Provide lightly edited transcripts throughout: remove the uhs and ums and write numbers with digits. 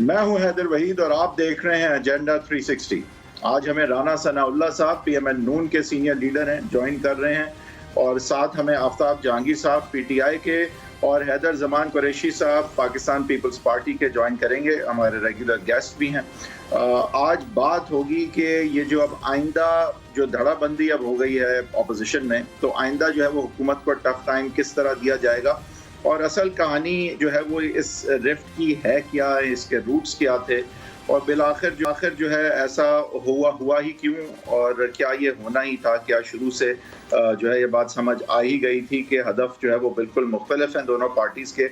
मैं हूं हैदर वहीद और आप देख रहे हैं एजेंडा 360। आज हमें राना सनाउल्लाह साहब पीएमएन नून के सीनियर लीडर हैं ज्वाइन कर रहे हैं और साथ हमें आफ्ताब जहांगीर साहब पीटीआई के और हैदर जमान कुरैशी साहब पाकिस्तान पीपल्स पार्टी के ज्वाइन करेंगे। हमारे रेगुलर गेस्ट भी हैं। आज बात होगी कि ये जो अब आइंदा जो धड़ाबंदी अब हो गई है ऑपोजिशन में, तो आइंदा जो है वो हुकूमत को टफ टाइम किस तरह दिया जाएगा और असल कहानी जो है वो इस रिफ्ट की है क्या, इसके रूट्स क्या थे और बिलाखिर जो है ऐसा हुआ ही क्यों और क्या ये होना ही था। क्या शुरू से जो है ये बात समझ आ ही गई थी कि हदफ जो है वो बिल्कुल मुख्तलिफ हैं दोनों पार्टीज़ के,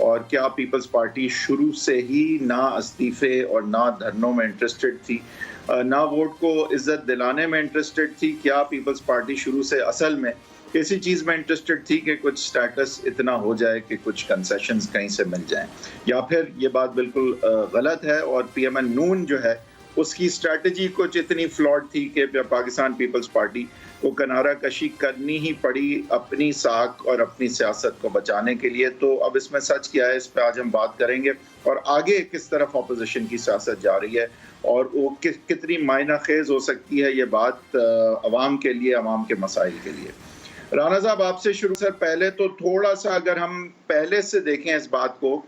और क्या पीपल्स पार्टी शुरू से ही ना इस्तीफ़े और ना धरनों में इंटरेस्टेड थी, ना वोट को इज्जत दिलाने में इंटरेस्टेड थी। क्या पीपल्स पार्टी शुरू से असल में किसी चीज़ में इंटरेस्टेड थी कि कुछ स्टेटस इतना हो जाए कि कुछ कंसेशंस कहीं से मिल जाएं, या फिर ये बात बिल्कुल गलत है और पीएमएन नून जो है उसकी स्ट्रैटेजी कुछ इतनी फ्लॉड थी कि पाकिस्तान पीपल्स पार्टी को किनारा कशी करनी ही पड़ी अपनी साख और अपनी सियासत को बचाने के लिए। तो अब इसमें सच क्या है, इस पर आज हम बात करेंगे और आगे किस तरफ अपोजिशन की सियासत जा रही है और वो कितनी मायना खेज हो सकती है ये बात अवाम के लिए, अवाम के मसाइल के लिए। राना साहब आपसे शुरू। सर पहले तो थोड़ा सा अगर हम पहले से देखें इस बात को,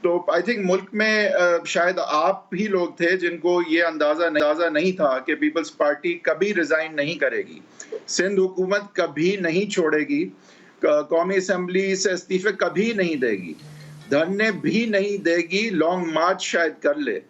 तो आई थिंक मुल्क में शायद आप ही लोग थे जिनको ये अंदाजा नहीं था कि पीपल्स पार्टी कभी रिजाइन नहीं करेगी, सिंध हुकूमत कभी नहीं छोड़ेगी, कौमी असम्बली से इस्तीफे कभी नहीं देगी, धरने भी नहीं देगी, लॉन्ग मार्च शायद कर ले।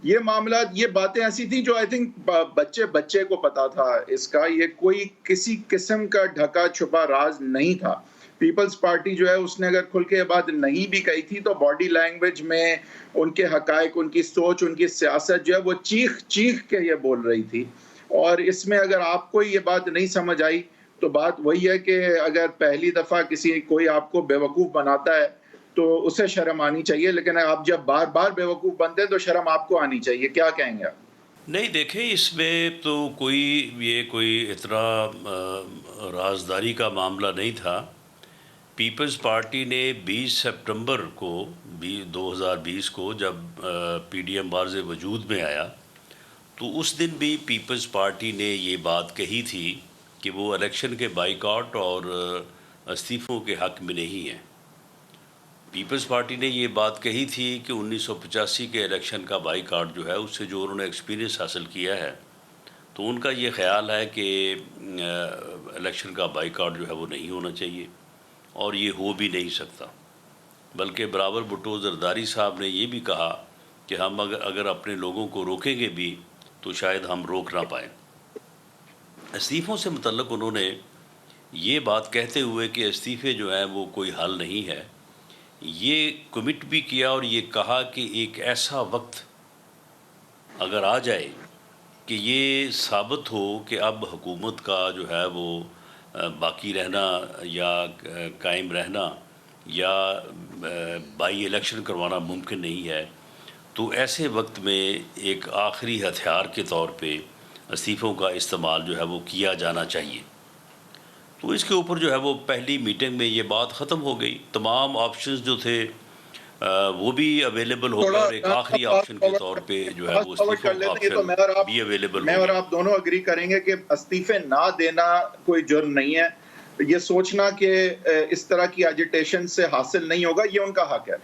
ये मामला, ये बातें ऐसी थी जो आई थिंक बच्चे को पता था इसका, ये कोई किसी किस्म का ढका छुपा राज नहीं था। पीपल्स पार्टी जो है उसने अगर खुल के बात नहीं भी कही थी तो बॉडी लैंग्वेज में उनके हकायक, उनकी सोच, उनकी सियासत जो है वो चीख चीख के ये बोल रही थी। और इसमें अगर आपको ये बात नहीं समझ आई तो बात वही है कि अगर पहली दफा कोई आपको बेवकूफ बनाता है तो उसे शर्म आनी चाहिए, लेकिन आप जब बार बार बेवकूफ़ बनते हैं तो शर्म आपको आनी चाहिए। क्या कहेंगे आप? नहीं, देखें, इसमें तो कोई इतना राजदारी का मामला नहीं था। पीपल्स पार्टी ने 20 सितंबर को 2020 को जब पीडीएम बार्ज़ वजूद में आया तो उस दिन भी पीपल्स पार्टी ने ये बात कही थी कि वो इलेक्शन के बाइकआउट और इस्तीफ़ों के हक़ में नहीं है। पीपल्स पार्टी ने ये बात कही थी कि 1985 के इलेक्शन का बाइकआउट जो है उससे जो उन्होंने एक्सपीरियंस हासिल किया है, तो उनका ये ख्याल है कि इलेक्शन का बाइकआउट जो है वो नहीं होना चाहिए और ये हो भी नहीं सकता। बल्कि बराबर भुट्टो जरदारी साहब ने ये भी कहा कि हम अगर अपने लोगों को रोकेंगे भी तो शायद हम रोक ना पाएँ। इस्तीफ़ों से मुतल्लिक़ उन्होंने ये बात कहते हुए कि इस्तीफ़े जो हैं वो कोई हल नहीं है, ये कमिट भी किया और ये कहा कि एक ऐसा वक्त अगर आ जाए कि ये साबित हो कि अब हुकूमत का जो है वो बाकी रहना या कायम रहना या बाई इलेक्शन करवाना मुमकिन नहीं है, तो ऐसे वक्त में एक आखिरी हथियार के तौर पे इस्तीफ़ों का इस्तेमाल जो है वो किया जाना चाहिए। तो इसके ऊपर जो है वो पहली मीटिंग में ये बात ख़त्म हो गई। तमाम ऑप्शंस जो थे वो भी अवेलेबल हो गए और एक आखिरी ऑप्शन के तौर पे जो है वो इस्तीफ़ों का ऑप्शन भी अवेलेबल हो गया। मैं और आप दोनों एग्री करेंगे कि इस्तीफे ना देना कोई जुर्म नहीं है। ये सोचना कि इस तरह की एजिटेशन से हासिल नहीं होगा, ये उनका हक है।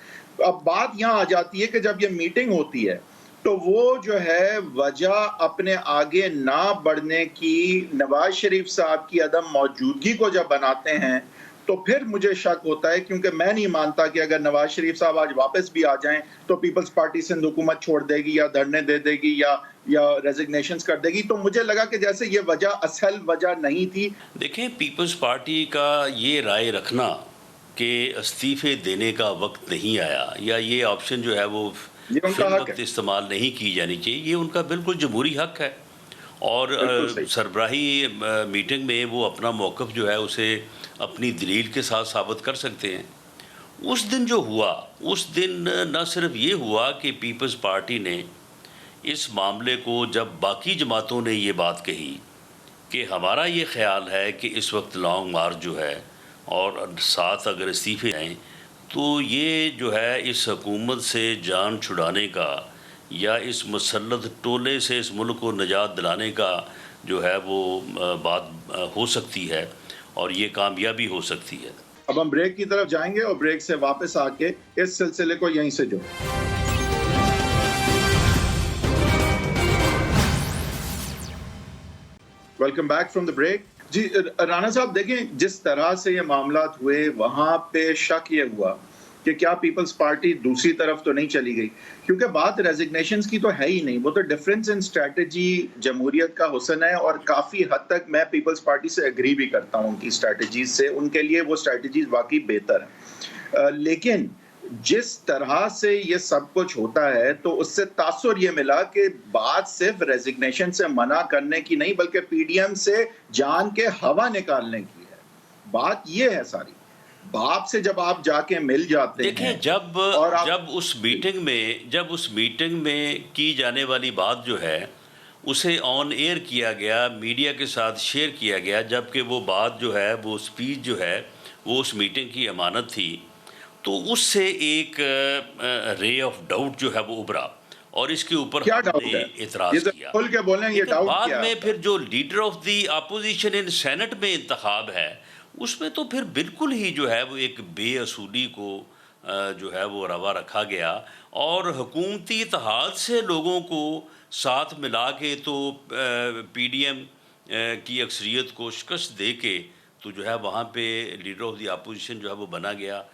अब बात यहाँ आ जाती है कि जब ये मीटिंग होती है तो वो जो है वजह अपने आगे ना बढ़ने की नवाज शरीफ साहब की अदम मौजूदगी को जब बनाते हैं तो फिर मुझे शक होता है, क्योंकि मैं नहीं मानता कि अगर नवाज शरीफ साहब आज वापस भी आ जाएं तो पीपल्स पार्टी सिंध हुकूमत छोड़ देगी या धरने दे देगी या रेजिग्नेशंस कर देगी। तो मुझे लगा कि जैसे ये वजह असल वजह नहीं थी। देखें, पीपल्स पार्टी का ये राय रखना कि इस्तीफ़े देने का वक्त नहीं आया या ये ऑप्शन जो है वो फिर वक्त इस्तेमाल नहीं की जानी चाहिए, ये उनका बिल्कुल जमहूरी हक है और सरबराही मीटिंग में वो अपना मौक़िफ़ जो है उसे अपनी दलील के साथ साबित कर सकते हैं। उस दिन जो हुआ, उस दिन न सिर्फ ये हुआ कि पीपल्स पार्टी ने इस मामले को, जब बाकी जमातों ने ये बात कही कि हमारा ये ख्याल है कि इस वक्त लॉन्ग मार्च जो है और साथ अगर इस्तीफ़े आएँ तो ये जो है इस हुकूमत से जान छुड़ाने का या इस मुसल्लत टोले से इस मुल्क को निजात दिलाने का जो है वो बात हो सकती है और ये कामयाबी हो सकती है। अब हम ब्रेक की तरफ जाएंगे और ब्रेक से वापस आके इस सिलसिले को यहीं से जोड़ें। Welcome back from the break. जी राना साहब, देखें जिस तरह से ये मामलात हुए वहां पे शक ये हुआ कि क्या पीपल्स पार्टी दूसरी तरफ तो नहीं चली गई, क्योंकि बात रेजिग्नेशंस की तो है ही नहीं, वो तो डिफरेंस इन स्ट्रैटेजी जमहूरियत का हुस्न है और काफ़ी हद तक मैं पीपल्स पार्टी से एग्री भी करता हूँ उनकी स्ट्रैटेजीज से, उनके लिए वो स्ट्रैटेजीज वाकई बेहतर है। लेकिन जिस तरह से ये सब कुछ होता है तो उससे तासुर ये मिला कि बात सिर्फ रेजिग्नेशन से मना करने की नहीं बल्कि पीडीएम से जान के हवा निकालने की है। बात ये है सारी। बाप से जब आप जाके मिल जाते हैं, देखिए जब उस मीटिंग में की जाने वाली बात जो है उसे ऑन एयर किया गया, मीडिया के साथ शेयर किया गया, जबकि वो बात जो है वो स्पीच जो है वो उस मीटिंग की अमानत थी, तो उससे एक रे ऑफ डाउट जो है वो उभरा और इसके ऊपर हमने इतराज किया। खुल के बोलें, ये डाउट बाद में फिर जो leader of the opposition in senate में इंतखाब है उसमें तो फिर बिल्कुल ही जो है वो एक बेअसूली को जो है वो रवा रखा गया और हुकूमती इत्तेहाद से लोगों को साथ मिला के तो पीडीएम की अक्सरियत को शिकस्त दे के तो जो है वहाँ पे लीडर ऑफ द अपोजिशन जो है वो बना गया।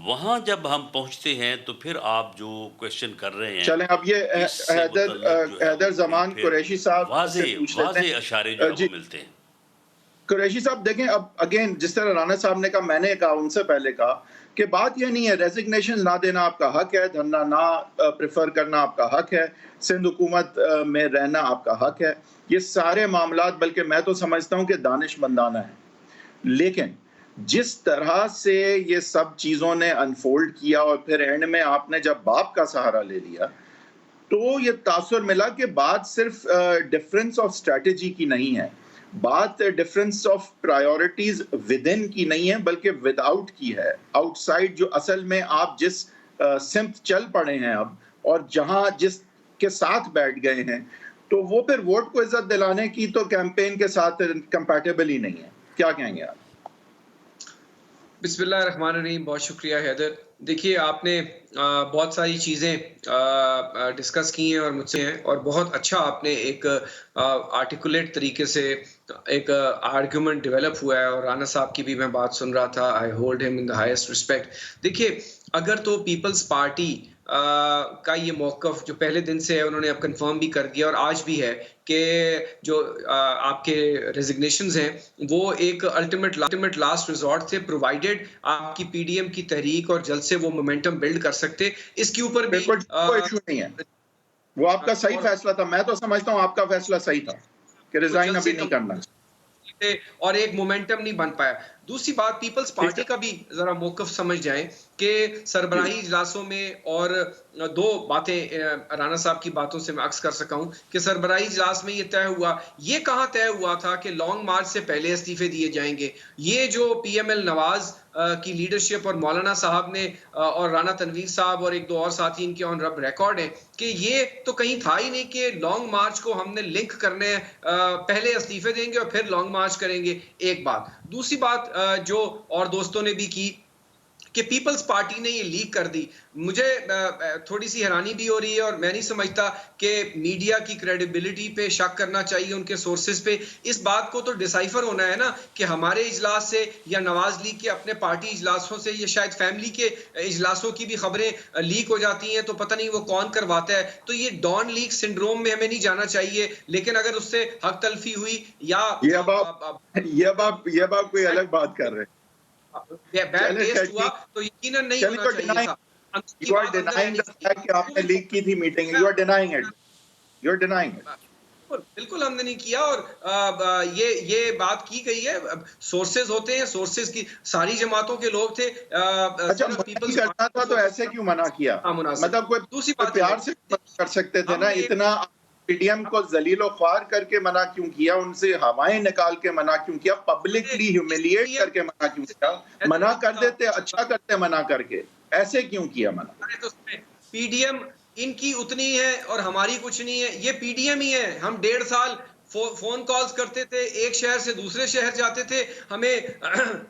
वहाँ जब हम पहुँचते हैं तो फिर आप जो क्वेश्चन कर रहे हैं, चलें अब ये हैदर जमान कुरैशी साहब वाज़े अशारे जो है वो मिलते हैं। कुरैशी साहब देखें, अब अगेन जिस तरह राना साहब ने कहा, मैंने कहा, उनसे पहले कहा कि बात यह नहीं है, रेजिग्नेशन ना देना आपका हक है, धरना ना प्रेफर करना आपका हक है, सिंध हुकूमत में रहना आपका हक है, ये सारे मामलात बल्कि मैं तो समझता हूँ कि दानिशमंदाना है। लेकिन जिस तरह से ये सब चीज़ों ने अनफोल्ड किया और फिर एंड में आपने जब बाप का सहारा ले लिया तो ये तासुर मिला कि बात सिर्फ डिफरेंस ऑफ स्ट्रैटेजी की नहीं है, बात difference of priorities with in की नहीं है बल्कि विदाउट की है, आउटसाइड। जो असल में आप जिस सिमत चल पड़े हैं अब और जहां जिस के साथ बैठ गए हैं तो वो फिर वोट को इज्जत दिलाने की तो कैंपेन के साथ कंपैटिबल ही नहीं है। क्या कहेंगे आप? बिस्मिल्लाहिर्रहमानिर्रहीम। बहुत शुक्रिया हैदर। देखिए आपने बहुत सारी चीज़ें डिस्कस की हैं और मुझसे हैं और बहुत अच्छा आपने एक आर्टिकुलेट तरीके से एक आर्गुमेंट डेवलप हुआ है और राना साहब की भी मैं बात सुन रहा था। I hold him in the highest respect. देखिए अगर तो पीपल्स पार्टी का ये मौक़िफ़ जो पहले दिन से है उन्होंने अब कंफर्म भी कर दिया और आज भी है कि जो आपके रेजिग्नेशंस हैं वो एक अल्टीमेट लास्ट रिजॉर्ट थे, प्रोवाइडेड आपकी पीडीएम की तहरीक और जल्द से वो मोमेंटम बिल्ड कर सकते। इसके ऊपर भी कोई इशू नहीं है, वो आपका सही फैसला था। मैं तो समझता हूँ आपका फैसला सही था कि रिजाइन अभी नहीं करना और एक मोमेंटम नहीं बन पाया। दूसरी बात, पीपल्स पार्टी का भी जरा मौक़िफ़ समझ जाएं कि सरबराही इजलासों में, और दो बातें राना साहब की बातों से मैं अक्स कर सका हूं कि सरबराही इजलास में ये तय हुआ, ये कहाँ तय हुआ था कि लॉन्ग मार्च से पहले इस्तीफे दिए जाएंगे। ये जो पीएमएल नवाज की लीडरशिप और मौलाना साहब ने और राना तनवीर साहब और एक दो और साथी इनके ऑन रब रिकॉर्ड है कि ये तो कहीं था ही नहीं कि लॉन्ग मार्च को हमने लिंक करने पहले इस्तीफे देंगे और फिर लॉन्ग मार्च करेंगे। एक बात। दूसरी बात जो और दोस्तों ने भी की कि पीपल्स पार्टी ने ये लीक कर दी, मुझे थोड़ी सी हैरानी भी हो रही है और मैं नहीं समझता कि मीडिया की क्रेडिबिलिटी पे शक करना चाहिए, उनके सोर्सेज पे। इस बात को तो डिसाइफर होना है ना कि हमारे इजलास से या नवाज लीग के अपने पार्टी इजलासों से या शायद फैमिली के इजलासों की भी खबरें लीक हो जाती हैं तो पता नहीं वो कौन करवाता है। तो ये डॉन लीक सिंड्रोम में हमें नहीं जाना चाहिए, लेकिन अगर उससे हक तलफी हुई या ये बात कोई अलग बात कर रहे हैं, बैड टेस्ट हुआ तो यकीनन नहीं होना चाहिए था। You are denying the fact कि आपने लीक की थी meeting. You are denying it. You are denying it. बिल्कुल हमने नहीं किया और ये बात की गई है। सोर्सेज होते हैं, सोर्सेज की सारी जमातों के लोग थे। अच्छा, पीपल्स करना था तो ऐसे क्यों मना किया? मतलब कोई दूसरी प्यार से कर सकते थे ना, इतना पीडीएम को जलीलो ख्वार करके मना क्यों किया, उनसे हवाएं निकाल के मना क्यों किया, पब्लिकली ह्यूमिलिएट करके मना क्यों किया? मना कर देते, अच्छा करते मना करके, ऐसे क्यों किया मना? तो पीडीएम इनकी उतनी है और हमारी कुछ नहीं है। ये पीडीएम ही है। हम 1.5 साल फोन कॉल्स करते थे, एक शहर से दूसरे शहर जाते थे। हमें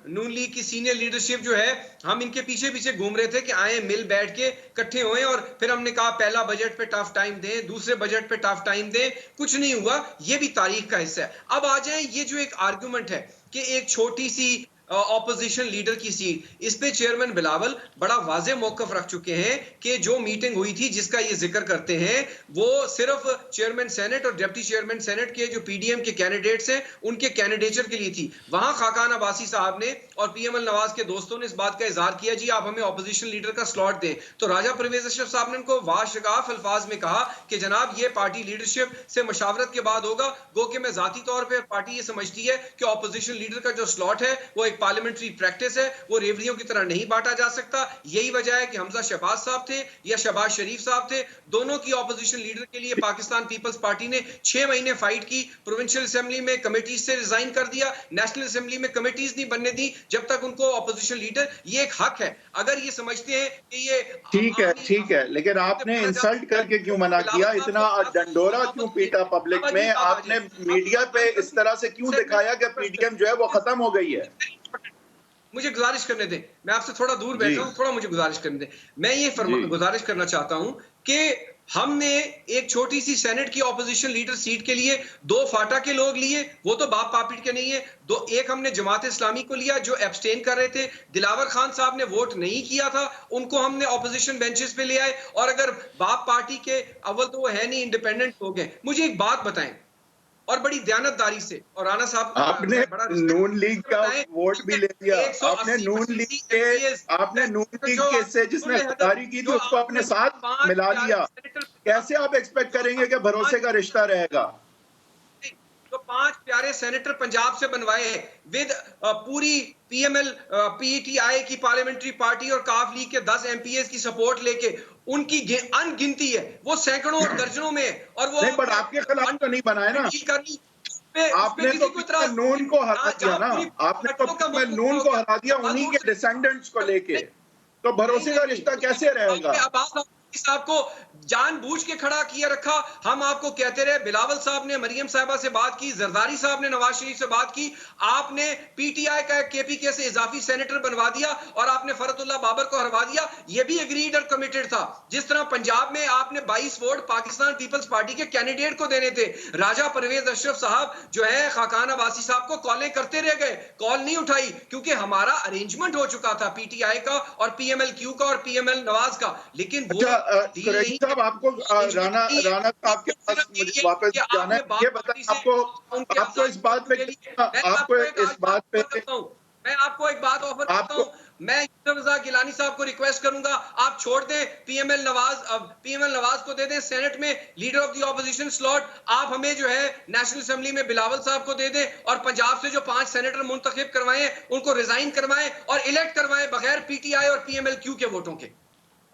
नून लीग की सीनियर लीडरशिप जो है, हम इनके पीछे पीछे घूम रहे थे कि आए मिल बैठ के इकट्ठे हुए, और फिर हमने कहा पहला बजट पे टफ टाइम दें, दूसरे बजट पे टफ टाइम दें, कुछ नहीं हुआ। ये भी तारीख का हिस्सा है। अब आ जाए ये जो एक आर्गुमेंट है कि एक छोटी सी ऑपोजिशन लीडर की सीट, इस पे चेयरमैन बिलावल बड़ा वाजे मौकफ रख चुके हैं कि जो मीटिंग हुई थी जिसका ये जिक्र करते हैं, वो सिर्फ चेयरमैन सेनेट और डिप्टी चेयरमैन सेनेट के जो पीडीएम के कैंडिडेट्स हैं उनके कैंडिडेचर के लिए थी। वहां खाकान अब्बासी साहब ने और पीएमएल नवाज के दोस्तों ने इस बात का इजहार किया, जी आप हमें ऑपोजिशन लीडर का स्लॉट दें। तो राजा परवेज अशरफ साहब ने उनको वाशगाफ अल्फाज में कहा कि जनाब ये पार्टी लीडरशिप से मशावरत के बाद होगा। गो कि मैं जाती तौर पर पार्टी ये समझती है कि ऑपोजिशन लीडर का जो स्लॉट है वो एक पार्लियामेंट्री प्रैक्टिस है, वो रेवड़ियों की तरह नहीं बांटा जा सकता। यही वजह है कि हमजा शहबाज साहब थे या शहबाज शरीफ साहब थे, दोनों की ऑपोजिशन लीडर के लिए पाकिस्तान पीपल्स पार्टी ने 6 महीने फाइट की, प्रोविंशियल असेंबली में कमेटीज से रिजाइन कर दिया, नेशनल असेंबली में कमेटीज नहीं बनने दी जब तक उनको ऑपोजिशन लीडर, ये एक हक है। अगर ये समझते हैं कि ये ठीक है, लेकिन आपने इंसल्ट करके क्यों मना किया, इतना डंडोरा क्यों पीटा पब्लिक में, आपने मीडिया पे इस तरह से क्यों दिखाया कि पीडीएम जो है वो खत्म हो गई है? मुझे गुजारिश करने दें, मैं आपसे थोड़ा दूर बैठा हूं, थोड़ा मुझे गुजारिश करने दें। मैं ये गुजारिश करना चाहता हूं कि हमने एक छोटी सी सेनेट की ऑपोजिशन लीडर सीट के लिए 2 फाटा के लोग लिए, वो तो बाप पापिट के नहीं है। एक हमने जमात इस्लामी को लिया जो एब्सटेन कर रहे थे, दिलावर खान साहब ने वोट नहीं किया था, उनको हमने ऑपोजिशन बेंचेस पे ले आए। और अगर बाप पार्टी के अव्वल तो वो है नहीं, इंडिपेंडेंट लोग हैं। मुझे एक बात बताएं, और बड़ी दयानतदारी से, और राणा साहब आपने नून लीग का वोट भी ले लिया, आपने नून लीग के से जिसने गद्दारी की थी उसको अपने साथ मिला लिया। कैसे आप एक्सपेक्ट करेंगे कि भरोसे का रिश्ता रहेगा? तो 5 प्यारे सेनेटर पंजाब से बनवाए हैं विद पूरी पीएमएल पीटीआई की पार्लियामेंट्री पार्टी और काफ लीग के 10 एमपीएस की सपोर्ट लेके, उनकी अनगिनती है, वो सैकड़ों और दर्जनों में है। और वो नहीं, बट आपके खिलाफ तो नहीं बनाए ना, आपने तो नून को हरा दिया ना, आपने तो नून को हरा दिया उन्हीं के डिसेंडेंट्स को लेके, तो भरोसे का रिश्ता कैसे रहेगा? साहब को जानबूझ के खड़ा किया रखा। हम आपको कहते रहे, बिलावल साहब ने मरियम साहिबा से बात की, जरदारी साहब ने नवाज शरीफ से बात की, आपने पीटीआई का केपीके से इजाफी सेनेटर बनवा दिया और आपने फरतुल्लाह बाबर को हरवा दिया। ये भी एग्रीड और कमिटेड था। जिस तरह पंजाब में आपने 22 वोट पाकिस्तान पीपल्स पार्टी के कैंडिडेट को देने थे, राजा परवेज अशरफ साहब जो है खाकान अब्बासी साहब को कॉलें करते रह गए, कॉल नहीं उठाई, क्योंकि हमारा अरेंजमेंट हो चुका था पीटीआई का और पीएमएलक्यू का और पीएमएल नवाज का। लेकिन कुरैशी साहब, आपको राणा साहब के पास मुझे वापस जाना है। ये बताएं, आपको इस बात पे मैं आपको एक बात ऑफर करता हूं। मैं रज़ा गिलानी साहब को रिक्वेस्ट करूंगा, आप छोड़ दें पीएमएल नवाज को दे दें सेनेट में leader of the opposition slot. आप हमें जो है नेशनल असेंबली में बिलावल साहब को दे दें, और पंजाब से जो 5 सेनेटर मुंतखब करवाएं उनको रिजाइन करवाएं और इलेक्ट करवाएं बगैर पीटीआई और पीएमएलक्यू के वोटों के।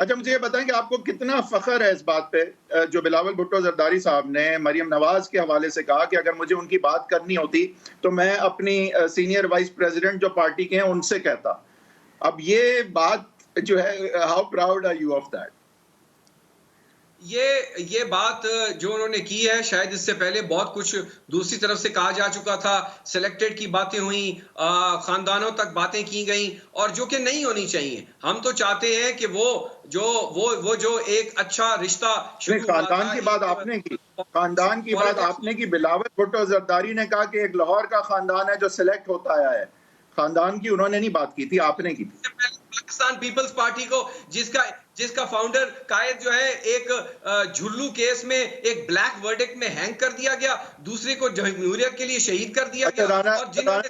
अच्छा, मुझे ये बताएं कि आपको कितना फख्र है इस बात पे जो बिलावल भुट्टो जरदारी साहब ने मरियम नवाज के हवाले से कहा कि अगर मुझे उनकी बात करनी होती तो मैं अपनी सीनियर वाइस प्रेसिडेंट जो पार्टी के हैं उनसे कहता। अब ये बात जो है, how proud are you of that? ये बात जो उन्होंने की है, शायद इससे पहले बहुत कुछ दूसरी तरफ से कहा जा चुका था। सिलेक्टेड की बातें हुई, खानदानों तक बातें की गई, और जो कि नहीं होनी चाहिए। हम तो चाहते हैं कि वो जो एक अच्छा रिश्ता खानदान की बात आपने की, खानदान की बात आपने की। बिलावल भुट्टो जरदारी ने कहा कि एक लाहौर का खानदान है जो सिलेक्ट होता आया है। खानदान की उन्होंने नहीं बात की थी, आपने की थी। पाकिस्तान पीपल्स पार्टी को जिसका फाउंडर कायद जो है एक झुल्लू केस में एक ब्लैक वर्डिक्ट में हैंग कर दिया गया, दूसरे को जमहूरियत के लिए शहीद कर दिया गया। राणा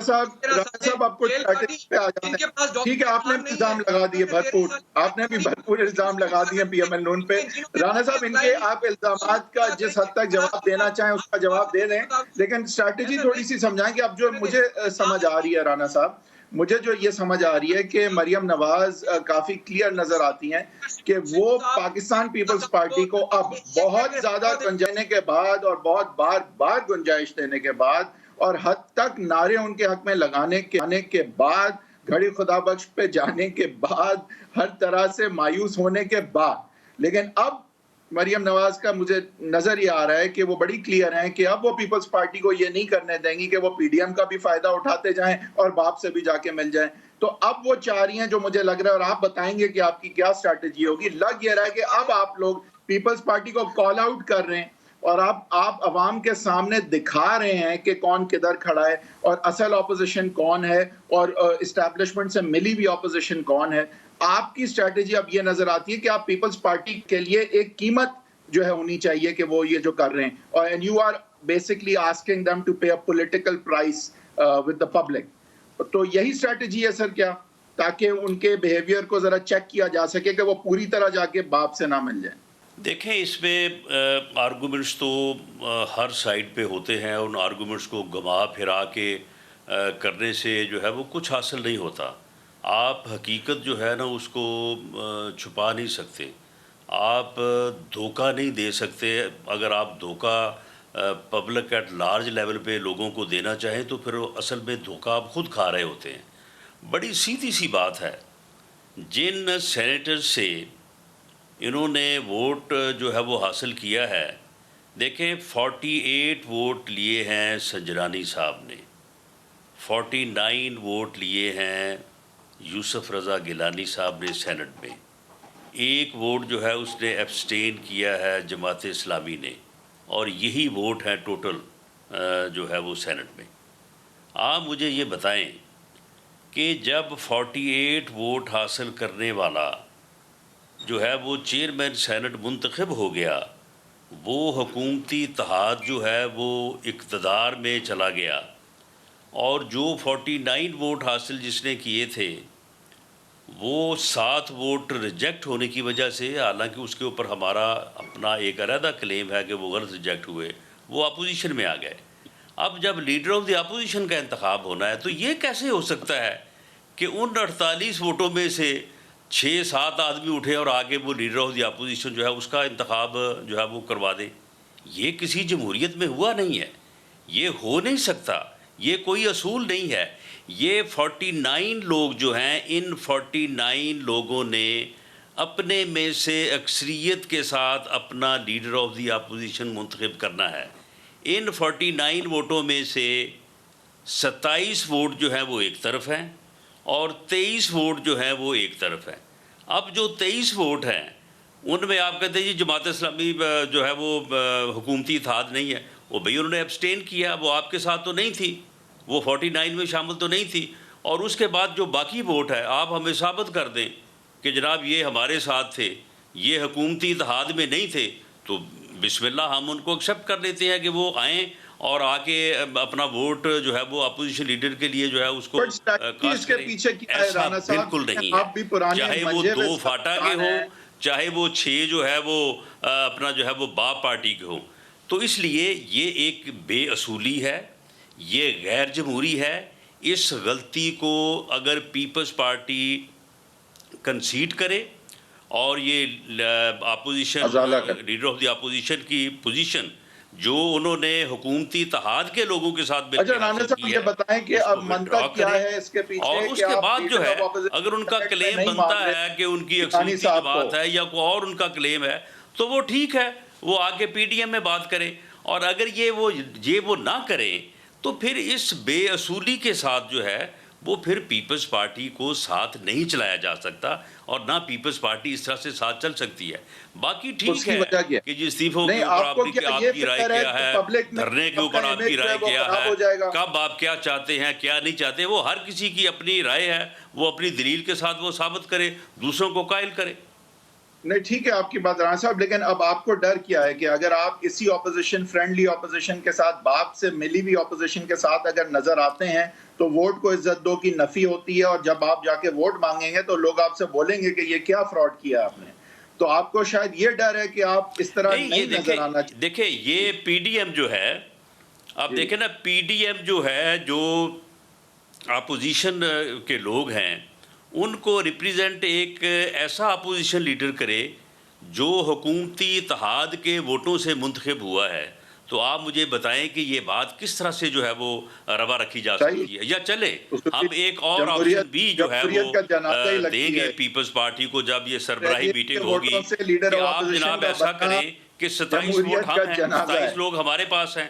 साहब आपको स्ट्रैटेजी पे आ जाना है। ठीक है, आपने भी इल्जाम लगा दिए भरपूर, आपने भी भरपूर इल्जाम लगा दिए पीएमएल नून पे। राणा साहब, इनके आप इल्जामात का जिस हद तक जवाब देना चाहें उसका जवाब दे दें, लेकिन स्ट्रैटेजी थोड़ी सी समझाएं कि अब जो मुझे समझ आ रही है राणा साहब, मुझे जो ये समझ आ रही है कि मरियम नवाज काफी क्लियर नजर आती हैं कि वो पाकिस्तान पीपल्स पार्टी को अब बहुत ज्यादा गुंजाने के बाद और बहुत बार गुंजाइश देने के बाद और हद तक नारे उनके हक में लगाने के बाद, घड़ी खुदा बख्श पे जाने के बाद, हर तरह से मायूस होने के बाद, लेकिन अब मरियम नवाज का मुझे नजर ये आ रहा है कि वो बड़ी क्लियर हैं कि अब वो पीपल्स पार्टी को ये नहीं करने देंगी कि वो पीडीएम का भी फायदा उठाते जाएं और बाप से भी जाके मिल जाएं। तो अब वो चाह रही हैं, जो मुझे लग रहा है, और आप बताएंगे कि आपकी क्या स्ट्रैटेजी होगी। लग ये रहा है कि अब आप लोग पीपल्स पार्टी को कॉल आउट कर रहे हैं और आप अवाम के सामने दिखा रहे हैं कि कौन किधर खड़ा है और असल ऑपोजिशन कौन है और इस्टेब्लिशमेंट से मिली हुई ऑपोजिशन कौन है। आपकी स्ट्रैटेजी अब ये नजर आती है कि आप पीपल्स पार्टी के लिए एक कीमत जो है होनी चाहिए कि वो ये जो कर रहे हैं, और and you are basically asking them to pay a political price with the public. तो यही स्ट्रैटेजी है सर क्या, ताकि उनके बिहेवियर को जरा चेक किया जा सके कि वो पूरी तरह जाके बाप से ना मिल जाए। देखें, इसमें आर्गूमेंट्स तो हर साइड पे होते हैं। उन आर्गूमेंट्स को घुमा फिरा के करने से जो है वो कुछ हासिल नहीं होता। आप हकीकत जो है ना उसको छुपा नहीं सकते, आप धोखा नहीं दे सकते। अगर आप धोखा पब्लिक एट लार्ज लेवल पे लोगों को देना चाहें तो फिर असल में धोखा आप खुद खा रहे होते हैं। बड़ी सीधी सी बात है, जिन सेनेटर्स से इन्होंने वोट जो है वो हासिल किया है, देखें 48 वोट लिए हैं संजरानी साहब ने, 49 वोट लिए हैं यूसुफ रज़ा गिलानी साहब ने सेनेट में, एक वोट जो है उसने एब्सटेन किया है जमात इस्लामी ने, और यही वोट हैं टोटल जो है वो सेनेट में। आप मुझे ये बताएं कि जब 48 वोट हासिल करने वाला जो है वो चेयरमैन सेनेट मुंतखब हो गया, वो हुकूमती इत्तेहाद जो है वो इक़्तिदार में चला गया, और जो 49 वोट हासिल जिसने किए थे वो 7 वोट रिजेक्ट होने की वजह से, हालांकि उसके ऊपर हमारा अपना एक अलहदा क्लेम है कि वो गलत रिजेक्ट हुए, वो अपोजिशन में आ गए। अब जब लीडर ऑफ द अपोजिशन का इंतखाब होना है तो ये कैसे हो सकता है कि उन 48 वोटों में से 6-7 आदमी उठे और आगे वो लीडर ऑफ द अपोजिशन जो है उसका इंतखाब जो है वो करवा दे? ये किसी जमहूरियत में हुआ नहीं है, ये हो नहीं सकता, ये कोई असूल नहीं है। ये 49 लोग जो हैं, इन 49 लोगों ने अपने में से अक्सरियत के साथ अपना लीडर ऑफ द अपोजिशन मुंतखब करना है। इन 49 वोटों में से 27 वोट जो हैं वो एक तरफ हैं और 23 वोट जो हैं वो एक तरफ हैं। अब जो 23 वोट हैं उनमें आप कहते हैं जी जमात इस्लामी जो है वो हुकूमती इत्तेहाद नहीं है, वो भाई उन्होंने एब्सटेन किया, वो आपके साथ तो नहीं थी, वो 49 में शामिल तो नहीं थी। और उसके बाद जो बाकी वोट है आप हमें साबित कर दें कि जनाब ये हमारे साथ थे, ये हुकूमती इत्तेहाद में नहीं थे, तो बिस्मिल्लाह हम उनको एक्सेप्ट कर लेते हैं कि वो आएँ और आके अपना वोट जो है वो अपोजिशन लीडर के लिए जो है उसको कास्ट करें। पीछे क्या है ऐसा राना साहब, बिल्कुल नहीं आप भी है, पुराने चाहे वो मंजे में 2 फाटा के हैं। हो, चाहे वो 6 जो है वो अपना जो है वो बाप पार्टी के हो। तो इसलिए ये एक बेअसूली है, ये गैर जमहूरी है। इस गलती को अगर पीपल्स पार्टी कंसीड करे और ये opposition leader of the opposition की पोजीशन जो उन्होंने हुकूमती इत्तेहाद के लोगों के साथ अच्छा राना साहब ये बताएं कि अब मंतक क्या है इसके पीछे, और उसके बाद जो है अगर उनका क्लेम बनता है कि उनकी अक्सरियत की बात है या कोई और उनका क्लेम है तो वो ठीक है, वो आके पीडीएम में बात करें। और अगर ये वो ना करें तो फिर इस बेअसूली के साथ जो है वो फिर पीपल्स पार्टी को साथ नहीं चलाया जा सकता और ना पीपल्स पार्टी इस तरह से साथ चल सकती है। बाकी ठीक है कि जिस इस्तीफों के ऊपर आपकी राय क्या है, धरने के ऊपर आपकी राय क्या है, कब आप क्या चाहते हैं क्या नहीं चाहते, वो हर किसी की अपनी राय है, वो अपनी दलील के साथ वो साबित करे, दूसरों को कायल करे। नहीं ठीक है आपकी बात राना साहब, लेकिन अब आपको डर क्या है कि अगर आप इसी ऑपोजिशन फ्रेंडली ऑपोजिशन के साथ, बाप से मिली हुई ऑपोजिशन के साथ अगर नजर आते हैं तो वोट को इज्जत दो की नफी होती है और जब आप जाके वोट मांगेंगे तो लोग आपसे बोलेंगे कि ये क्या फ्रॉड किया आपने। तो आपको शायद ये डर है कि आप इस तरह नहीं नजर आना। देखिए ये पीडीएम जो है, आप देखें ना, पीडीएम जो है, जो अपोजिशन के लोग हैं उनको रिप्रेजेंट एक ऐसा अपोजिशन लीडर करे जो हुकूमती इत्तेहाद के वोटों से मुंतखब हुआ है। तो आप मुझे बताएं कि ये बात किस तरह से जो है वो रवा रखी जा सही। सकती है, या चले उसको हम एक और जमहूरियत ऑप्शन भी जो है वो जमहूरियत का जनाजा ही लगती देंगे है। पीपल्स पार्टी को जब ये सरबराही शहरियत मीटिंग के होगी वोटों से लीडर कि ऑफ आप ऑपोजिशन जनाब का ऐसा बनना करें कि 27 वोट जमहूरियत हम का हैं, जनाजा 27 है। लोग हमारे पास हैं,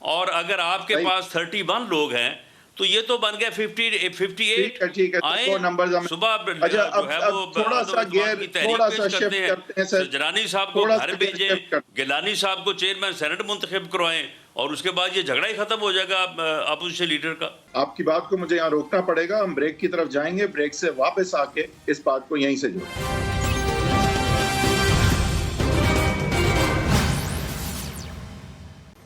और अगर आपके सही। पास 31 लोग हैं तो ये तो बन गया 58 ठीक है आए वो नंबर्स हमें सुबह अच्छा जो है वो अब थोड़ा सा अदम इत्तेफाक की तहरीक थोड़ा सा पेश करते शिफ्ट करते हैं हैं, सर, जलानी साहब को थोड़ा घर सा भेजें, शिफ्ट करते गिलानी साहब को चेयरमैन सेनेट मुंतखब करवाएं, और उसके बाद ये झगड़ा ही खत्म हो जाएगा अपोजिशन लीडर का। आपकी बात को मुझे यहाँ रोकना पड़ेगा, हम ब्रेक की तरफ जाएंगे, ब्रेक से वापस आके इस बात को यहीं से जोड़ेंगे।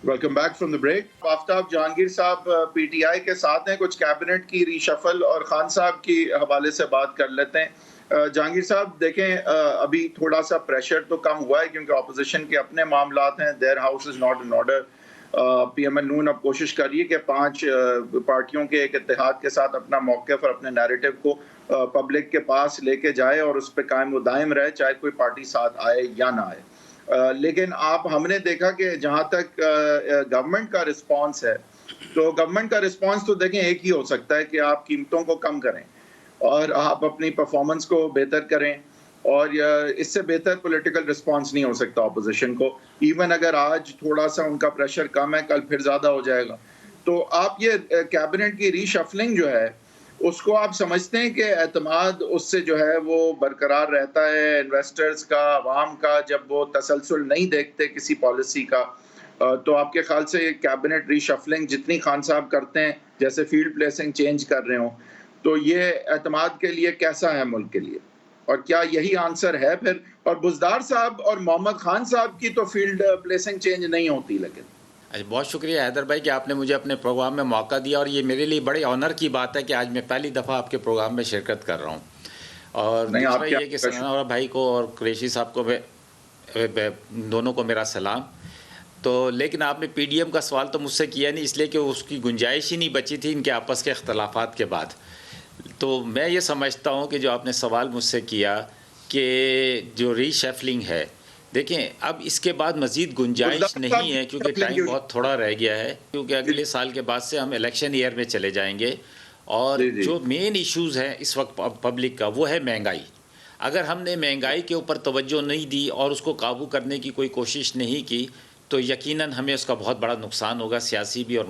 Welcome back from the break. Aftab Jahangir साहब पीटीआई के साथ हैं, कुछ कैबिनेट की रीशफल और खान साहब की हवाले से बात कर लेते हैं। जहांगीर साहब देखें, अभी थोड़ा सा प्रेशर तो कम हुआ है क्योंकि अपोजिशन के अपने मामलात हैं, their house is not in order. PML Noon अब कोशिश कर रही है कि 5 पार्टियों के एक इत्तेहाद के साथ अपना मौक़िफ़ और अपने नैरेटिव को पब्लिक के पास लेके जाए और उस पर कायम व दायम रहे, चाहे कोई पार्टी साथ आए या ना आए। लेकिन हमने देखा कि जहाँ तक गवर्नमेंट का रिस्पांस है, तो गवर्नमेंट का रिस्पांस तो देखें एक ही हो सकता है कि आप कीमतों को कम करें और आप अपनी परफॉर्मेंस को बेहतर करें, और इससे बेहतर पॉलिटिकल रिस्पांस नहीं हो सकता अपोजिशन को। इवन अगर आज थोड़ा सा उनका प्रेशर कम है, कल फिर ज़्यादा हो जाएगा। तो आप ये कैबिनेट की रीशफलिंग जो है उसको आप समझते हैं कि एतमाद उससे जो है वो बरकरार रहता है इन्वेस्टर्स का, आवाम का, जब वो तसलसल नहीं देखते किसी पॉलिसी का? तो आपके ख्याल से कैबिनेट रीशफलिंग जितनी खान साहब करते हैं, जैसे फील्ड प्लेसिंग चेंज कर रहे हो, तो ये एतमाद के लिए कैसा है मुल्क के लिए, और क्या यही आंसर है फिर? और बुज़दार साहब और मोहम्मद खान साहब की तो फील्ड प्लेसिंग चेंज नहीं होती, लेकिन बहुत शुक्रिया हैदर भाई कि आपने मुझे अपने प्रोग्राम में मौका दिया, और ये मेरे लिए बड़े ऑनर की बात है कि आज मैं पहली दफ़ा आपके प्रोग्राम में शिरकत कर रहा हूँ। और दूसरा ये कि सनाउल्लाह भाई को और कुरैशी साहब को दोनों को मेरा सलाम। तो लेकिन आपने पीडीएम का सवाल तो मुझसे किया नहीं, इसलिए कि उसकी गुंजाइश ही नहीं बची थी इनके आपस के अख्तलाफात के बाद। तो मैं ये समझता हूँ कि जो आपने सवाल मुझसे किया कि जो रीशफलिंग है, देखें अब इसके बाद मज़ीद गुंजाइश नहीं है क्योंकि टाइम बहुत थोड़ा रह गया है, क्योंकि अगले साल के बाद से हम इलेक्शन ईयर में चले जाएंगे, और जो मेन इश्यूज़ हैं इस वक्त पब्लिक का वो है महंगाई। अगर हमने महंगाई के ऊपर तवज्जो नहीं दी और उसको काबू करने की कोई कोशिश नहीं की तो यकीनन हमें उसका बहुत बड़ा नुकसान होगा, सियासी भी और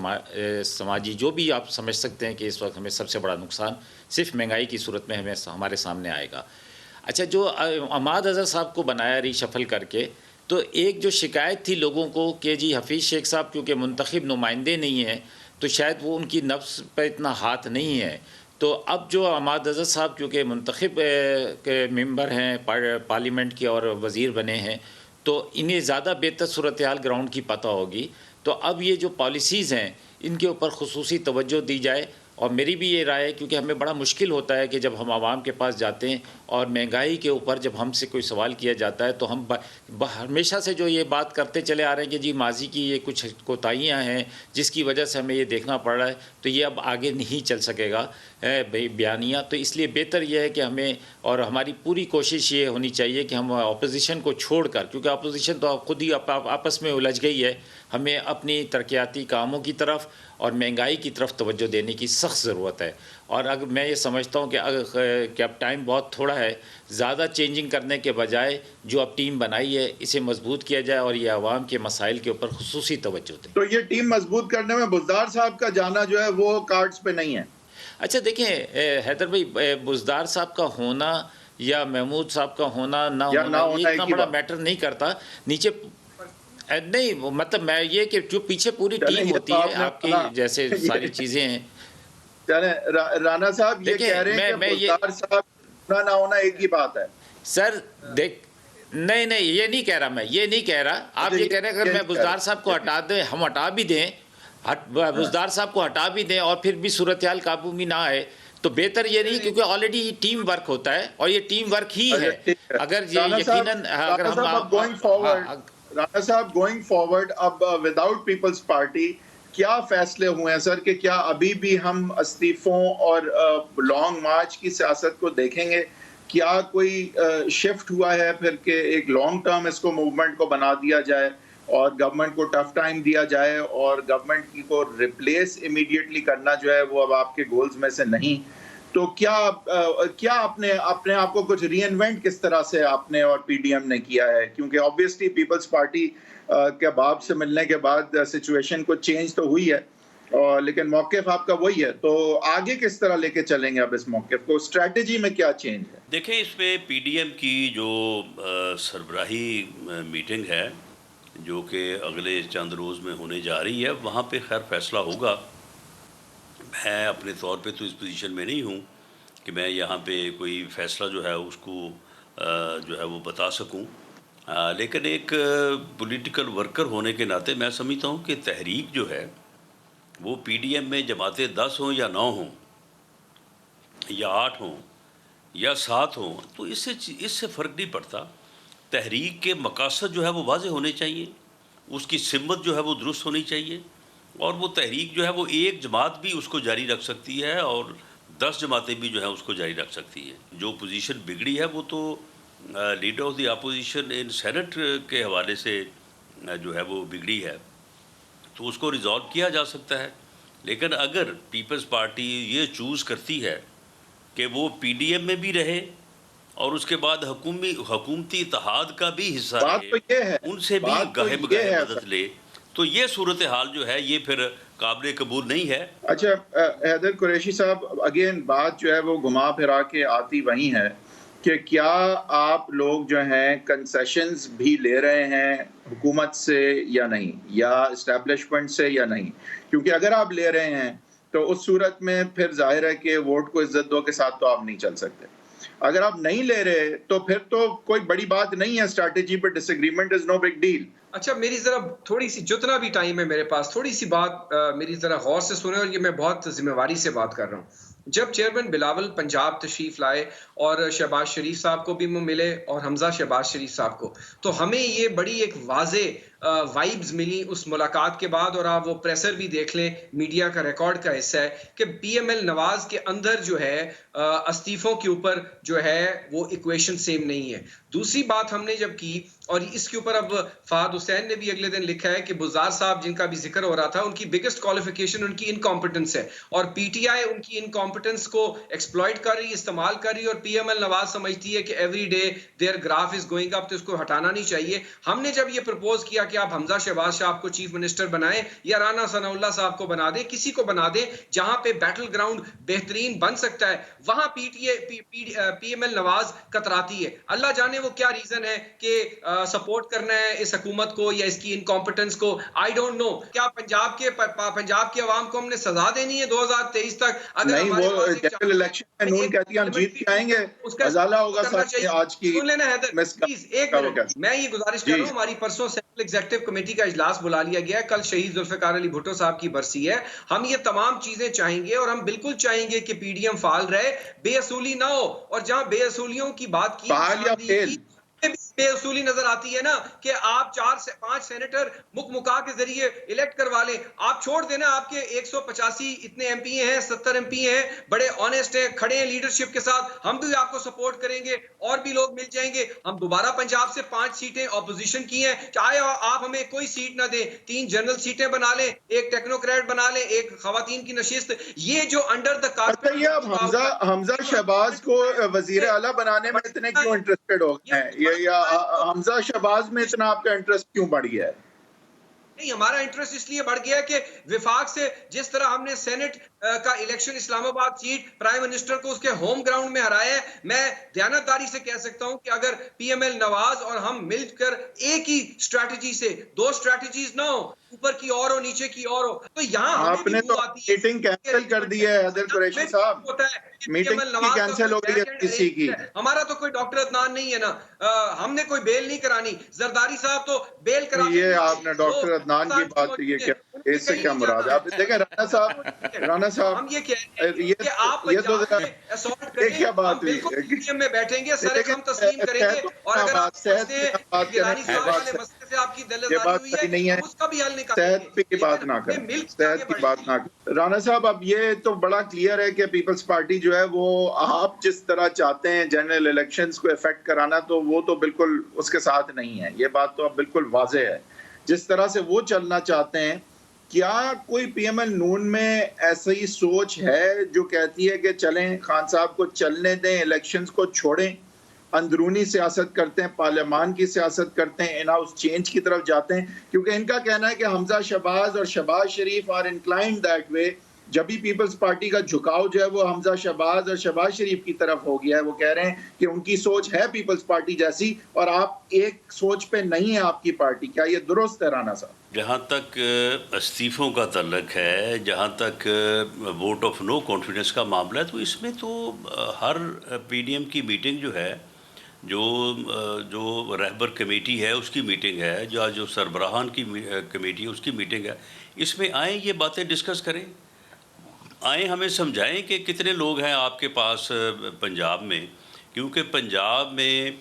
समाजी, जो भी आप समझ सकते हैं कि इस वक्त हमें सबसे बड़ा नुकसान सिर्फ महंगाई की सूरत में हमारे सामने आएगा। अच्छा, जो अहमद अज़हर साहब को बनाया रीशफल करके, तो एक जो शिकायत थी लोगों को कि जी हफीज़ शेख साहब क्योंकि मुंतखब नुमाइंदे नहीं हैं तो शायद वो उनकी नफ्स पर इतना हाथ नहीं है, तो अब जो अहमद अज़हर साहब क्योंकि मुंतखब के मेंबर हैं पार्लियामेंट के और वज़ीर बने हैं, तो इन्हें ज़्यादा बेहतर सूरत हाल ग्राउंड की पता होगी। तो अब ये जो पॉलिसीज़ हैं इनके ऊपर खुसूसी तवज्जो दी जाए। और मेरी भी ये राय है क्योंकि हमें बड़ा मुश्किल होता है कि जब हम आवाम के पास जाते हैं और महंगाई के ऊपर जब हमसे कोई सवाल किया जाता है तो हम हमेशा से जो ये बात करते चले आ रहे हैं कि जी माजी की ये कुछ कोताहियाँ हैं जिसकी वजह से हमें ये देखना पड़ रहा है, तो ये अब आगे नहीं चल सकेगा बयानियाँ। तो इसलिए बेहतर यह है कि हमें, और हमारी पूरी कोशिश ये होनी चाहिए कि हम अपोजिशन को छोड़कर, क्योंकि अपोजिशन तो खुद ही आपस में उलझ गई है, हमें अपनी तरक्याती कामों की तरफ और महंगाई की तरफ तवज्जो देने की सख्त ज़रूरत है। और अगर मैं ये समझता हूँ कि अब टाइम बहुत थोड़ा है, ज़्यादा चेंजिंग करने के बजाय जो अब टीम बनाई है इसे मजबूत किया जाए और ये आवाम के मसाइल के ऊपर खुसूसी तवज्जो दें। तो ये टीम मजबूत करने में बुज़दार साहब का जाना जो है वो कार्ड्स पे नहीं है। अच्छा देखें हैदर भाई, बुज़दार साहब का होना या महमूद साहब का होना ना होना ये इतना बड़ा मैटर नहीं करता। नीचे नहीं, मतलब मैं ये कि जो पीछे पूरी टीम होती है आपकी, जैसे सारी चीज़ें हैं। राना साहब ये कह रहे हैं कि बुज़दार साहब ना होना एक ही बात है। सर देख, नहीं ये नहीं कह रहा, मैं ये नहीं कह रहा। आप ये कह रहे हैं अगर मैं बुज़दार साहब को हटा दें, हम हटा भी दें, बुज़दार साहब को हटा भी दें और फिर भी सूरत हाल काबू में ना आए तो बेहतर ये नहीं, क्योंकि ऑलरेडी टीम वर्क होता है और ये टीम वर्क ही है। अगर ये यकीनन अगर हम राना साहब गोइंग फॉरवर्ड अब विदाउट पीपल्स पार्टी क्या फैसले हुए हैं सर, कि क्या अभी भी हम इस्तीफों और लॉन्ग मार्च की सियासत को देखेंगे? क्या कोई शिफ्ट हुआ है फिर कि एक लॉन्ग टर्म इसको मूवमेंट को बना दिया जाए और गवर्नमेंट को टफ टाइम दिया जाए और गवर्नमेंट को रिप्लेस इमीडिएटली करना जो है वो अब आपके गोल्स में से नहीं, तो क्या आपने अपने आप को कुछ रीइन्वेंट किस तरह से आपने और पीडीएम ने किया है? क्योंकि ऑब्वियसली पीपल्स पार्टी के बाप से मिलने के बाद सिचुएशन को चेंज तो हुई है, और लेकिन मौक़िफ़ आपका वही है, तो आगे किस तरह लेके चलेंगे आप इस मौक़िफ़ को? स्ट्रैटेजी में क्या चेंज है? देखें, इसमें पीडीएम की जो सरबराही मीटिंग है जो कि अगले चंद रोज़ में होने जा रही है, वहाँ पे खैर फैसला होगा। मैं अपने तौर पे तो इस पोजीशन में नहीं हूँ कि मैं यहाँ पे कोई फ़ैसला जो है उसको जो है वो बता सकूँ, लेकिन एक पॉलिटिकल वर्कर होने के नाते मैं समझता हूँ कि तहरीक जो है वो पीडीएम में जमातें 10 हों या 9 हों या 8 हों या 7 हों, तो इससे फ़र्क नहीं पड़ता। तहरीक के मकासद जो है वो वाज़ेह होने चाहिए, उसकी सिमत जो है वो दुरुस्त होनी चाहिए, और वो तहरीक जो है वो एक जमात भी उसको जारी रख सकती है और 10 जमातें भी जो है उसको जारी रख सकती है। जो पोजीशन बिगड़ी है वो तो leader of the opposition in senate के हवाले से जो है वो बिगड़ी है, तो उसको रिजॉल्व किया जा सकता है। लेकिन अगर पीपल्स पार्टी ये चूज़ करती है कि वो पीडीएम में भी रहे और उसके बाद हुकूमती इत्तेहाद का भी हिस्सा रहे, उनसे भी गाहे बगाहे मदद ले, तो ये सूरत हाल जो है ये फिर काबिल कबूल नहीं है। अच्छा हैदर कुरैशी साहब, अगेन बात जो है वो घुमा फिरा के आती वहीं है कि क्या आप लोग जो हैं कंसेशंस भी ले रहे हैं हुकूमत से या नहीं, या इस्टेब्लिशमेंट से या नहीं? क्योंकि अगर आप ले रहे हैं तो उस सूरत में फिर जाहिर है कि वोट को इज्जत दो के साथ तो आप नहीं चल सकते। अगर आप नहीं ले रहे तो फिर तो कोई बड़ी बात नहीं है, स्ट्रैटेजी पर disagreement is no big deal. अच्छा, मेरी जरा थोड़ी सी, जितना भी टाइम है मेरे पास, थोड़ी सी बात मेरी जरा गौर से सुने, और ये मैं बहुत जिम्मेवारी से बात कर रहा हूँ। जब चेयरमैन बिलावल पंजाब तशरीफ लाए और शहबाज शरीफ साहब को भी मिले और हमजा शहबाज शरीफ साहब को, तो हमें ये बड़ी एक वाजे वाइब्स मिली उस मुलाकात के बाद, और आप वो प्रेसर भी देख लें, मीडिया का रिकॉर्ड का हिस्सा है कि पीएमएल नवाज के अंदर जो है इस्तीफों के ऊपर जो है वो इक्वेशन सेम नहीं है। दूसरी बात हमने जब की, और इसके ऊपर अब फहद हुसैन ने भी अगले दिन लिखा है कि बुज़ार साहब जिनका भी जिक्र हो रहा था, उनकी बिगेस्ट क्वालिफिकेशन उनकी इनकॉम्पिटेंस है, और पीटीआई उनकी इनकॉम्पिटेंस को एक्सप्लॉइट कर रही, इस्तेमाल कर रही, और पीएमएल नवाज समझती है कि every day their graph is going up, तो इसको हटाना नहीं चाहिए। हमने जब ये प्रपोज किया कि आप हमजा शहबाज साहब को चीफ मिनिस्टर बनाएं या राना सनाउल्लाह साहब को बना दें, किसी को बना दें, जहां पे बैटल ग्राउंड बेहतरीन बन सकता है, वहां पीएमएल नवाज कतराती है। अल्लाह जाने वो क्या रीजन है कि सपोर्ट करना है इस हुकूमत को या इसकी इनकॉम्पिटेंस को, आई डोंट नो। क्या पंजाब के अवाम को हमने सजा देनी है 2023 तक? अगर नहीं, वो जनरल इलेक्शन में नून कहती है हम जीत के आएंगे, अजाला होगा आज की। सुन लेना हैदर प्लीज, एक मिनट, मैं ये गुजारिश कर रहा हूं, हमारी परसों सेंट्रल एग्जीक्यूटिव कमेटी का इजलास बुला लिया गया है, कल शहीद जुल्फिकार अली भुट्टो साहब की बरसी है। हम ये तमाम चीजें चाहेंगे, और हम बिल्कुल चाहेंगे कि पीडीएम फाल रहे, बेअसूली ना हो, और जहां बेअसूलियों की बात की बेअसूली नजर आती है ना कि आप 4 से 5 सेनेटर मुका के जरिए इलेक्ट करवा लें। आप छोड़ देना, आपके 185 इतने एमपी हैं, 70 एमपी हैं, बड़े ऑनेस्ट हैं, खड़े हैं लीडरशिप के साथ, हम भी आपको सपोर्ट करेंगे, और भी लोग मिल जाएंगे। हम दोबारा पंजाब से 5 सीटें ऑपोजिशन की हैं, चाहे आप हमें कोई सीट ना दें, 3 जनरल सीटें बना लें, एक टेक्नोक्रेट बना लें, एक खवातीन की नशिस्त। ये जो under the carpet, Hamza Shahbaz को वजीर आला बनाने में इतने क्यों इंटरेस्टेड हो गए हैं, या हमजा शहबाज में इतना आपका इंटरेस्ट क्यों बढ़ गया है? नहीं, हमारा इंटरेस्ट इसलिए बढ़ गया कि विफाक से जिस तरह हमने सेनेट का election Islamabad seat prime minister को उसके होम ग्राउंड में हराया है, मैं दयानतदारी से कह सकता हूं कि अगर पीएमएल नवाज और हम मिलकर एक ही स्ट्रैटेजी से, 2 स्ट्रैटेजीज ना हो, ऊपर की और हो नीचे की और हो, तो यहाँ आपने तो मीटिंग कैंसिल कर दी है हैदर कुरैशी साहब, मीटिंग कैंसिल हो गई है किसी की। हमारा तो कोई डॉक्टर अदनान नहीं है ना, हमने कोई बेल नहीं करानी, जरदारी साहब तो बेल करा। ये आपने डॉक्टर अदनान की बात, ये क्या, इससे क्या मुराद है? आप देखें राणा साहब हम ये कह रहे हैं कि आप पंजाब में असॉल्ट करें, क्या बात हुई, बिल्कुल पीएम में बैठेंगे, सर हम तस्लीम करेंगे, और अगर आप गिलानी साहब वाले मसले से आपकी दिलदारी हुई है, उसका भी हल निकालेंगे। सेहत की बात ना करें राणा साहब। अब ये तो बड़ा क्लियर है कि पीपल्स पार्टी जो है वो आप जिस तरह चाहते हैं जनरल इलेक्शंस को इफेक्ट कराना, तो वो तो बिल्कुल उसके साथ नहीं है, ये बात तो अब बिल्कुल वाज़ेह है। जिस तरह से वो चलना चाहते हैं, क्या कोई पीएमएल नून में ऐसी सोच है जो कहती है कि चलें खान साहब को चलने दें, इलेक्शंस को छोड़ें, अंदरूनी सियासत करते हैं, पार्लियामान की सियासत करते हैं, इन हाउस चेंज की तरफ जाते हैं? क्योंकि इनका कहना है कि हमजा शहबाज और शहबाज शरीफ आर इंक्लाइंड दैट वे। जब भी पीपल्स पार्टी का झुकाव जो है वो हमजा शहबाज और शहबाज शरीफ की तरफ हो गया है। वो कह रहे हैं कि उनकी सोच है पीपल्स पार्टी जैसी और आप एक सोच पे नहीं है आपकी पार्टी। क्या ये दुरुस्त है राना साहब? जहाँ तक इस्तीफ़ों का तल्लक है, जहाँ तक वोट ऑफ नो कॉन्फिडेंस का मामला है, तो इसमें तो हर पीडीएम की मीटिंग जो है, जो रहबर कमेटी है उसकी मीटिंग है, जो सरबराहान की कमेटी है उसकी मीटिंग है, इसमें आए ये बातें डिस्कस करें, आए हमें समझाएं कि कितने लोग हैं आपके पास पंजाब में, क्योंकि पंजाब में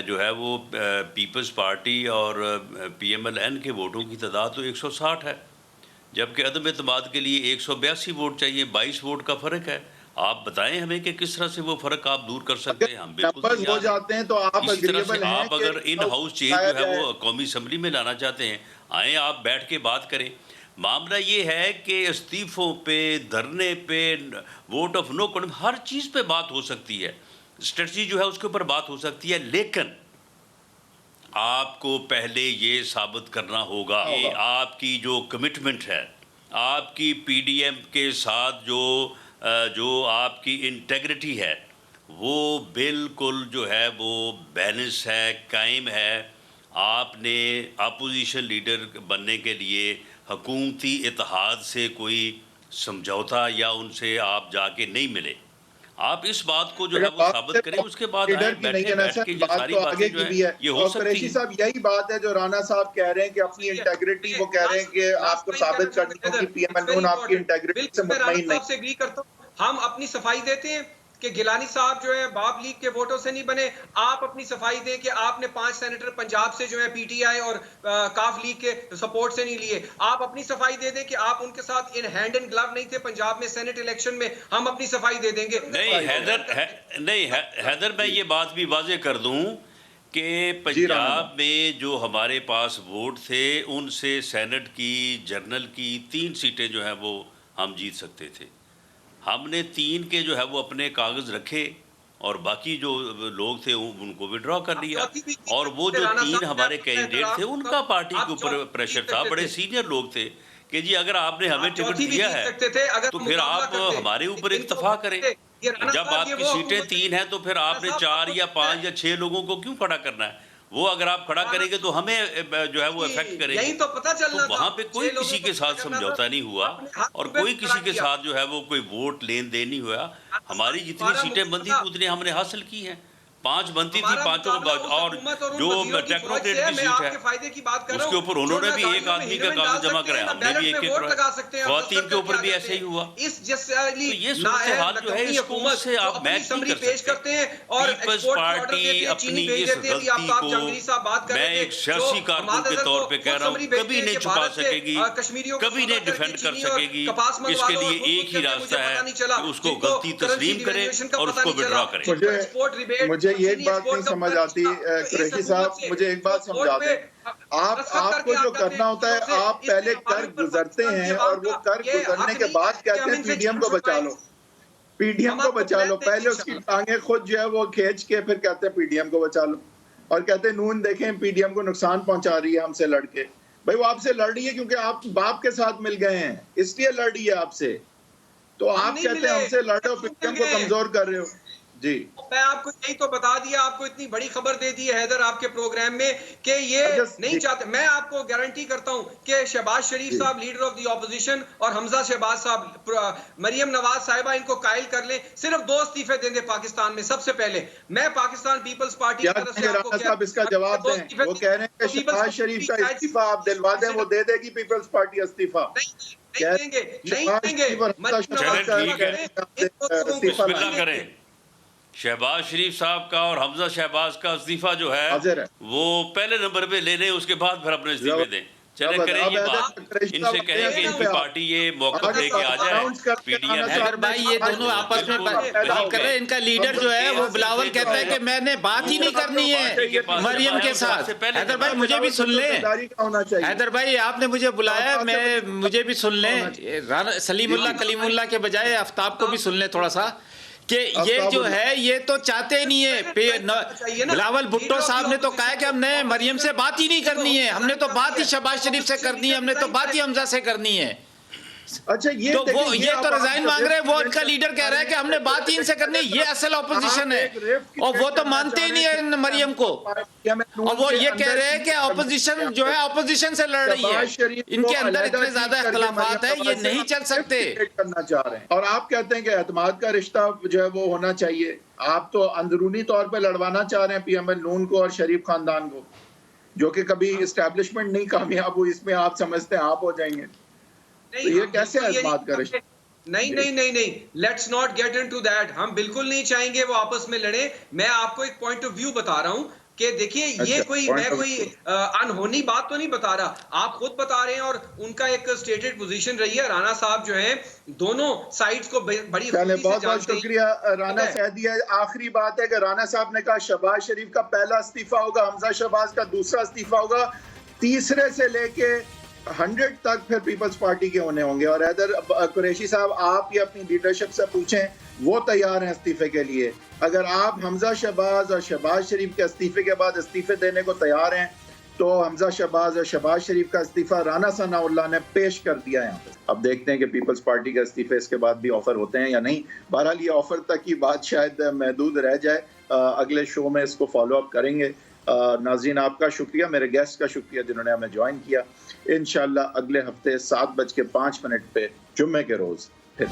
जो है वो पीपल्स पार्टी और पीएमएल-एन के वोटों की तादाद तो 160 है, जबकि अदम एतमाद के लिए 182 वोट चाहिए, 22 वोट का फ़र्क है। आप बताएं हमें कि किस तरह से वो फ़र्क आप दूर कर सकते हैं। हम बिल्कुल हो जाते हैं तो आप इसी तरह से आप अगर इन हाउस चेंज जो है वो कौमी असम्बली में लाना चाहते हैं, आएँ आप बैठ के बात करें। मामला ये है कि इस्तीफ़ों पे, धरने पे, वोट ऑफ नो कॉन्फिडेंस, हर चीज़ पे बात हो सकती है, स्ट्रेटजी जो है उसके ऊपर बात हो सकती है, लेकिन आपको पहले ये साबित करना होगा कि आपकी जो कमिटमेंट है, आपकी पीडीएम के साथ जो आपकी इंटेग्रिटी है, वो बिल्कुल जो है वो बैलेंस है, कायम है। आपने अपोजिशन लीडर बनने के लिए हुकूमती इत्तेहाद से कोई समझौता या उनसे आप जाके नहीं मिले। आप इस बात को जो है वो साबित करें, उसके बाद आए बैठ के ये सारी बातें जो है ये हो सकती है। साहब यही बात है जो राना साहब कह रहे हैं कि अपनी इंटेग्रिटी, वो कह रहे हैं कि आपको साबित करनी होगी, पीएमएल नून आपकी इंटेग्रिटी से मुतमईन नहीं। हम अपनी सफाई देते हैं कि गिलानी साहब जो है बाप लीग के वोटों से नहीं बने। आप अपनी सफाई दें कि आपने 5 सेनेटर पंजाब से जो है पीटीआई और काफ लीग के सपोर्ट से नहीं लिए। आप अपनी सफाई दे दें कि आप उनके साथ इन हैंड एंड ग्लव नहीं थे पंजाब में सेनेट इलेक्शन में। हम अपनी सफाई दे देंगे। नहीं हैदर मैं ये बात भी वाजे कर दूं कि पंजाब में जो हमारे पास वोट थे उनसे सेनेट की, जनरल की 3 सीटें जो है वो हम जीत सकते थे। हमने 3 के जो है वो अपने कागज़ रखे और बाकी जो लोग थे उनको विड्रॉ कर लिया, और वो जो 3 हमारे कैंडिडेट थे उनका पार्टी के ऊपर प्रेशर था, बड़े सीनियर लोग थे कि जी अगर आपने हमें टिकट दिया है तो फिर आप हमारे ऊपर इत्तफा करें। जब आपकी सीटें 3 हैं तो फिर आपने 4 या 5 या 6 लोगों को क्यों खड़ा करना है? वो अगर आप खड़ा करेंगे तो हमें जो है वो इफेक्ट करेगी। यही तो पता चलना तो वहाँ पे कोई किसी के साथ समझौता नहीं हुआ और कोई किसी के साथ जो है वो कोई वोट लेन देन नहीं हुआ। हमारी जितनी सीटें बनती थी उतनी हमने हासिल की हैं। 5 बनती थी, 5 और जो टेक्नोक्रेट की सीट है उसके ऊपर उन्होंने भी एक आदमी का कागज जमा कराया, हमने भी एक ख्वातीन के ऊपर भी ऐसे ही हुआ। तो ये सूरत हाल जो है इसको से आप मैच नहीं कर सकते। पीपल्स पार्टी अपनी इस गलती को मैं एक सियासी कारकुन के तौर पे कह रहा हूँ कभी नहीं छुपा सकेगी, कभी नहीं डिफेंड कर सकेगी। इसके लिए एक ही रास्ता है कि उसको गलती तस्लीम करे और उसको विड्रॉ करे। मुझे ये एक बात नहीं समझ आती कुरैशी साहब, मुझे एक बात समझा दें। आपको जो करना होता है आप पहले कर गुजरते हैं और वो कर गुजरने के बाद कहते हैं पीडीएम को बचा लो, पीडीएम को बचा लो। पहले उसकी टांगे खुद जो है वो खींच के फिर कहते हैं पीडीएम को बचा लो, और कहते हैं नून देखें पीडीएम को नुकसान पहुंचा रही है हमसे लड़के। भाई वो आपसे लड़ रही है क्योंकि आप बाप के साथ मिल गए हैं, इसलिए लड़ रही है आपसे। तो आप कहते हैं हमसे लड़ो, पीडीएम को कमजोर कर रहे हो। जी मैं आपको यही तो बता दिया, आपको इतनी बड़ी खबर दे दी है हैदर आपके प्रोग्राम में कि ये नहीं चाहते। मैं आपको गारंटी करता हूं कि शहबाज शरीफ साहब लीडर ऑफ द ऑपोजिशन और हमजा शहबाज साहब, मरियम नवाज साहिबा इनको कायल कर लें, सिर्फ 2 इस्तीफे देंगे पाकिस्तान में। सबसे पहले मैं पाकिस्तान पीपल्स पार्टी की तरफ से आपको साहब इसका जवाब दें। वो कह रहे हैं कि शहबाज शरीफ का इस्तीफा आप दिलवा दें, वो दे देगी पीपल्स पार्टी इस्तीफा। नहीं देंगे। शहबाज शरीफ साहब का और हमजा शहबाज का इस्तीफा जो है वो पहले नंबर पे ले लें, उसके बाद फिर अपने इस्तीफे दें। चले करें ये बात, इनसे कहें कि इनकी पार्टी ये मौका दे के आ जाए। पीडीएम हैदर भाई ये दोनों आपस में बात कर रहे हैं। इनका लीडर जो है वो बिलावल कहता है कि मैंने बात ही नहीं करनी है मरियम के साथ। हैदर भाई मुझे भी सुन लें, हैदर भाई आपने मुझे बुलाया, मैं मुझे भी सुन लें, सलीमुल्लाह कलीमुल्लाह के बजाय आफ्ताब को भी सुन लें थोड़ा सा, कि ये जो है ये तो चाहते ही नहीं है। बिलावल भुट्टो साहब ने तो कहा कि हमने मरियम से बात ही नहीं करनी है, हमने तो बात ही शहबाज शरीफ से करनी है, हमने तो बात ही हमजा से करनी है। अच्छा ये तो वो ये तो रिजाइन मांग रहे हैं, वो इनका लीडर कह रहा है कि हमने बात ही इनसे करनी है। ये असल ऑपोजिशन है और वो तो मानते ही नहीं है मरियम को, और वो ये कह रहे हैं कि ऑपोजिशन जो है ऑपोजिशन से लड़ रही है, इनके अंदर इतने ज्यादा इख्तिलाफात है, ये नहीं चल सकते करना चाह रहे हैं। और आप कहते हैं कि एतमाद का रिश्ता जो है वो होना चाहिए। आप तो अंदरूनी तौर पर लड़वाना चाह रहे हैं पीएमएल नून को और शरीफ खानदान को, जो कि कभी इस्टेब्लिशमेंट नहीं कामयाब हुई, इसमें आप समझते हैं आप हो जाएंगे। तो ये कैसे एतमाद का रिश्ता? नहीं, let's not get into that. हम बिल्कुल नहीं चाहेंगे वो आपस में लड़े। मैं आपको एक पॉइंट ऑफ व्यू बता रहा हूं कि देखिए ये मैं कोई अनहोनी बात तो नहीं बता रहा, आप खुद बता रहे हैं, और उनका एक स्टेटेड पोजीशन रही है। राणा साहब जो हैं दोनों साइड्स को बड़ी बहुत बहुत शुक्रिया राणा सैदी। आखिरी बात है कि राणा साहब ने कहा शहबाज शरीफ का पहला इस्तीफा होगा, हमजा शहबाज का दूसरा इस्तीफा होगा, तीसरे से लेके 100 तक फिर पीपल्स पार्टी के होने होंगे। और हैदर कुरैशी साहब आप ये अपनी लीडरशिप से पूछें, वो तैयार हैं इस्तीफे के लिए। अगर आप हमजा शहबाज और शहबाज शरीफ के इस्तीफे के बाद इस्तीफे देने को तैयार हैं तो हमजा शहबाज और शहबाज शरीफ का इस्तीफा राना सनाउल्लाह ने पेश कर दिया है यहाँ पे। अब देखते हैं कि पीपल्स पार्टी का इस्तीफे इसके बाद भी ऑफर होते हैं या नहीं। बहरहाल ये ऑफर तक की बात शायद महदूद रह जाए, अगले शो में इसको फॉलो अप करेंगे। नाज़रीन आपका शुक्रिया, मेरे गेस्ट का शुक्रिया जिन्होंने हमें ज्वाइन किया। इंशाल्लाह अगले हफ्ते 7:05 पे जुम्मे के रोज फिर